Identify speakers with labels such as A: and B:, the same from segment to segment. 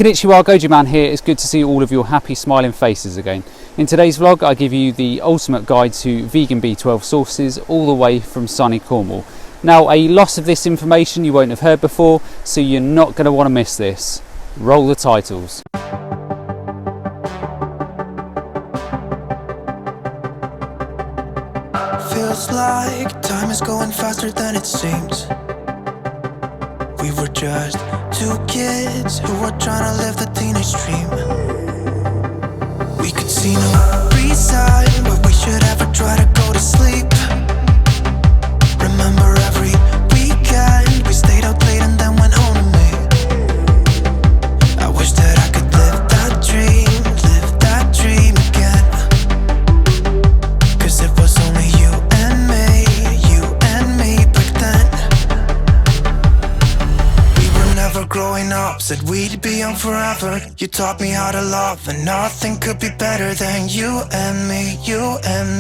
A: Konnichiwa, GojiMan here. It's good to see all of your happy smiling faces again. In today's vlog I give you the ultimate guide to vegan B12 sources all the way from sunny Cornwall. Now a lot of this information you won't have heard before, so you're not going to want to miss this. Roll the titles.
B: Feels like time is going faster than it seems. We were just two kids who were trying to live the teenage dream. We could see no reason why we should ever try to go to sleep. Remember every weekend we stayed out late and then went home to me. I wish that I could live that dream again. Cause it was only you and me back then. We were never growing up, said we'd be young forever. You taught me how to love, and nothing could be better than you and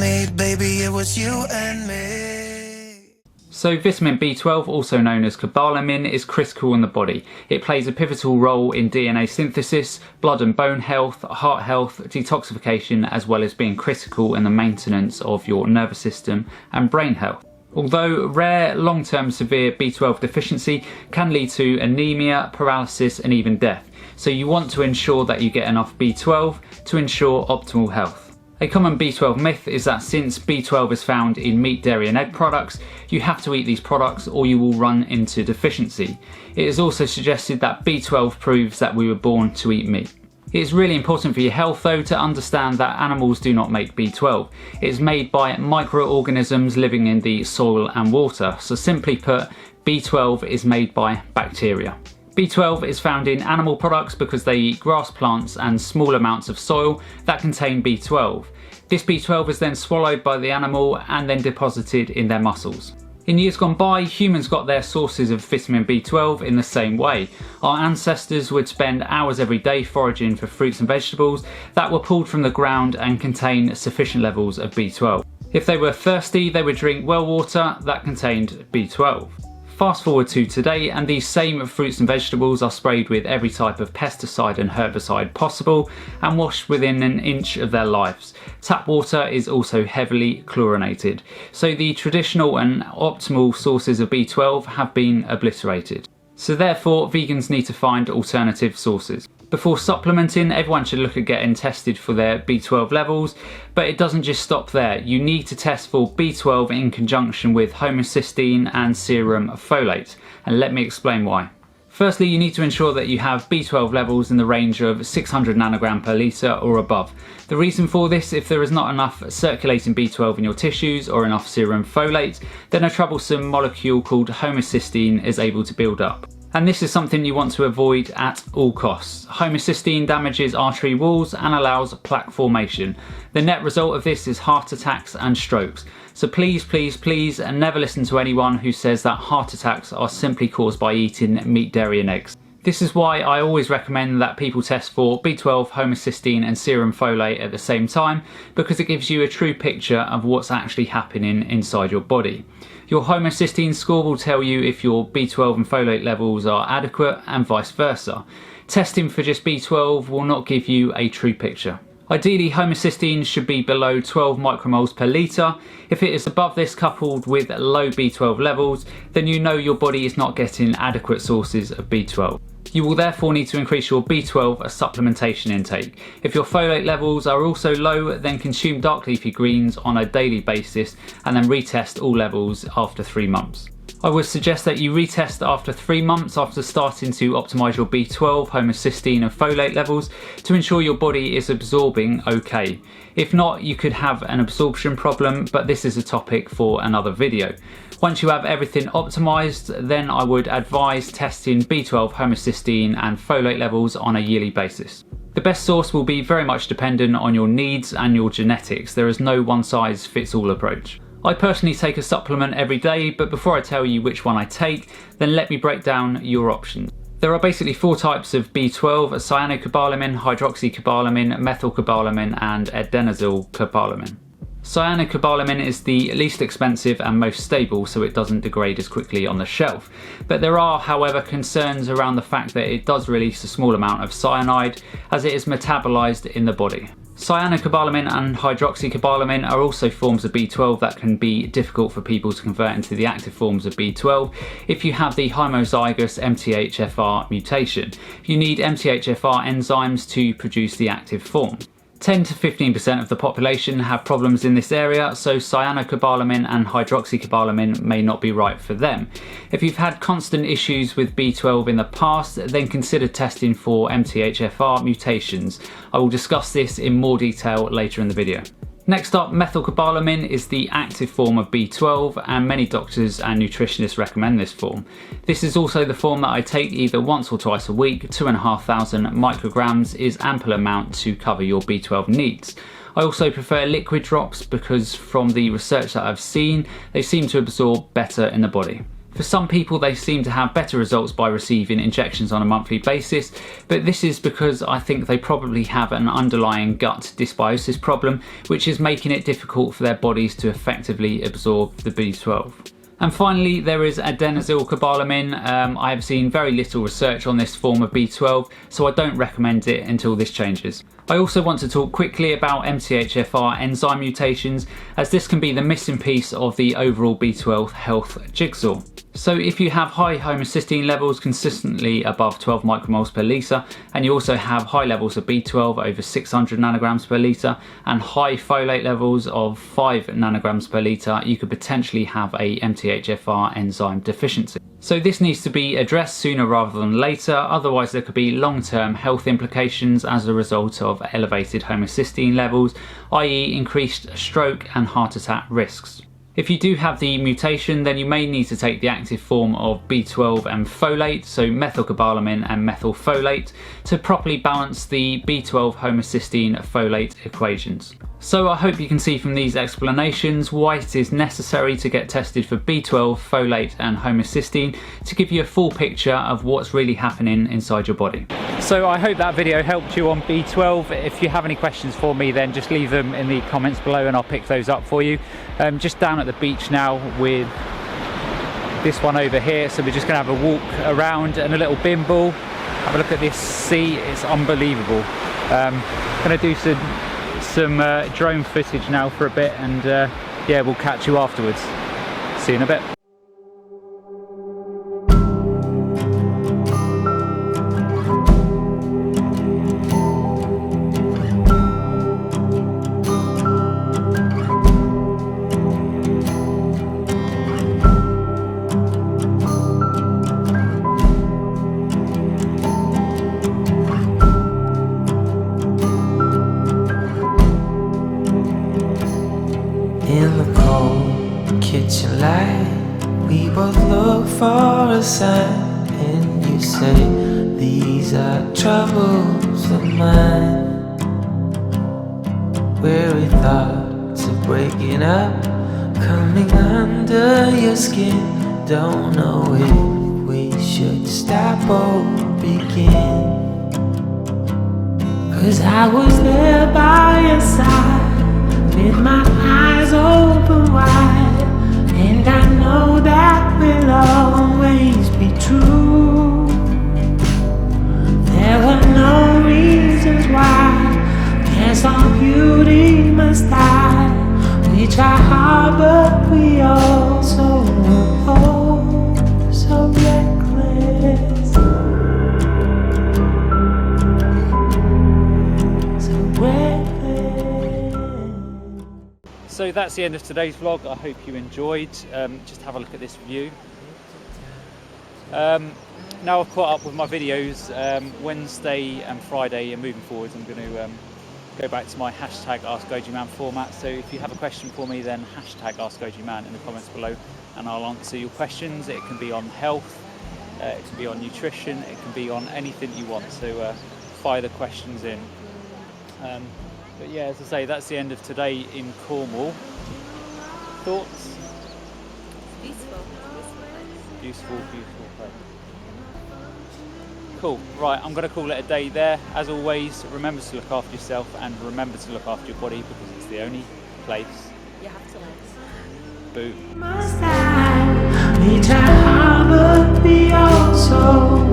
B: me, baby, it was you and me.
A: So vitamin B12, also known as cobalamin, is critical in the body. It plays a pivotal role in DNA synthesis, blood and bone health, heart health, detoxification, as well as being critical in the maintenance of your nervous system and brain health. Although rare, long-term severe B12 deficiency can lead to anemia, paralysis and even death. So you want to ensure that you get enough B12 to ensure optimal health. A common B12 myth is that since B12 is found in meat, dairy and egg products, you have to eat these products or you will run into deficiency. It is also suggested that B12 proves that we were born to eat meat. It is really important for your health though to understand that animals do not make B12. It is made by microorganisms living in the soil and water. So simply put, B12 is made by bacteria. B12 is found in animal products because they eat grass plants and small amounts of soil that contain B12. This B12 is then swallowed by the animal and then deposited in their muscles. In years gone by, humans got their sources of vitamin B12 in the same way. Our ancestors would spend hours every day foraging for fruits and vegetables that were pulled from the ground and contain sufficient levels of B12. If they were thirsty, they would drink well water that contained B12. Fast forward to today and these same fruits and vegetables are sprayed with every type of pesticide and herbicide possible and washed within an inch of their lives. Tap water is also heavily chlorinated, so the traditional and optimal sources of B12 have been obliterated. So therefore, vegans need to find alternative sources. Before supplementing, everyone should look at getting tested for their B12 levels, but it doesn't just stop there. You need to test for B12 in conjunction with homocysteine and serum folate, and let me explain why. Firstly, you need to ensure that you have B12 levels in the range of 600 nanogram per litre or above. The reason for this, if there is not enough circulating B12 in your tissues or enough serum folate, then a troublesome molecule called homocysteine is able to build up. And this is something you want to avoid at all costs. Homocysteine damages artery walls and allows plaque formation. The net result of this is heart attacks and strokes. So please, please, please never listen to anyone who says that heart attacks are simply caused by eating meat, dairy and eggs. This is why I always recommend that people test for B12, homocysteine and serum folate at the same time, because it gives you a true picture of what's actually happening inside your body. Your homocysteine score will tell you if your B12 and folate levels are adequate and vice versa. Testing for just B12 will not give you a true picture. Ideally, homocysteine should be below 12 micromoles per litre. If it is above this coupled with low B12 levels, then you know your body is not getting adequate sources of B12. You will therefore need to increase your B12 supplementation intake. If your folate levels are also low, then consume dark leafy greens on a daily basis and then retest all levels after 3 months. I would suggest that you retest after 3 months after starting to optimise your B12, homocysteine and folate levels to ensure your body is absorbing okay. If not, you could have an absorption problem, but this is a topic for another video. Once you have everything optimised, then I would advise testing B12, homocysteine and folate levels on a yearly basis. The best source will be very much dependent on your needs and your genetics. There is no one size fits all approach. I personally take a supplement every day, but before I tell you which one I take, then let me break down your options. There are basically 4 types of B12, cyanocobalamin, hydroxycobalamin, methylcobalamin and adenosylcobalamin. Cyanocobalamin is the least expensive and most stable, so it doesn't degrade as quickly on the shelf. But there are, however, concerns around the fact that it does release a small amount of cyanide as it is metabolized in the body. Cyanocobalamin and hydroxycobalamin are also forms of B12 that can be difficult for people to convert into the active forms of B12 if you have the homozygous MTHFR mutation. You need MTHFR enzymes to produce the active form. 10 to 15% of the population have problems in this area, so cyanocobalamin and hydroxycobalamin may not be right for them. If you've had constant issues with B12 in the past, then consider testing for MTHFR mutations. I will discuss this in more detail later in the video. Next up, methylcobalamin is the active form of B12 and many doctors and nutritionists recommend this form. This is also the form that I take either once or twice a week. 2,500 micrograms is ample amount to cover your B12 needs. I also prefer liquid drops because from the research that I've seen, they seem to absorb better in the body. For some people, they seem to have better results by receiving injections on a monthly basis, but this is because I think they probably have an underlying gut dysbiosis problem, which is making it difficult for their bodies to effectively absorb the B12. And finally, there is adenosylcobalamin. I have seen very little research on this form of B12, so I don't recommend it until this changes. I also want to talk quickly about MTHFR enzyme mutations, as this can be the missing piece of the overall B12 health jigsaw. So if you have high homocysteine levels consistently above 12 micromoles per litre, and you also have high levels of B12 over 600 nanograms per litre, and high folate levels of 5 nanograms per litre, you could potentially have a MTHFR enzyme deficiency. So this needs to be addressed sooner rather than later, otherwise there could be long-term health implications as a result of elevated homocysteine levels, i.e. increased stroke and heart attack risks. If you do have the mutation, then you may need to take the active form of B12 and folate, so methylcobalamin and methylfolate, to properly balance the B12 homocysteine folate equations. So I hope you can see from these explanations why it is necessary to get tested for B12, folate and homocysteine to give you a full picture of what's really happening inside your body. So I hope that video helped you on B12. If you have any questions for me, then just leave them in the comments below and I'll pick those up for you. Just down at the beach now with this one over here, so we're just going to have a walk around and a little bimble. Have a look at this sea, it's unbelievable. Going to do some drone footage now for a bit, and yeah, we'll catch you afterwards. See you in a bit.
C: In the cold kitchen light, we both look for a sign, and you say these are troubles of mine. Weary thoughts of breaking up, coming under your skin. Don't know if we should stop or begin. 'Cause I was there by your side, with my eyes open wide, and I know that will always be true. There were no reasons why, guess all beauty must die. We try hard but we also were so reckless, so reckless.
A: So that's the end of today's vlog. I hope you enjoyed. Just have a look at this view. Now I've caught up with my videos, Wednesday and Friday, and moving forwards I'm going to go back to my hashtag AskGojiMan format. So if you have a question for me, then hashtag AskGojiMan in the comments below and I'll answer your questions. It can be on health, it can be on nutrition, it can be on anything you want. So fire the questions in. But yeah, as I say, that's the end of today in Cornwall. Thoughts?
D: Beautiful.
A: Beautiful, beautiful place. Cool. Right, I'm going to call it a day there. As always, remember to look after yourself and remember to look after your body, because it's the only place Boom.
C: We try hard, but we also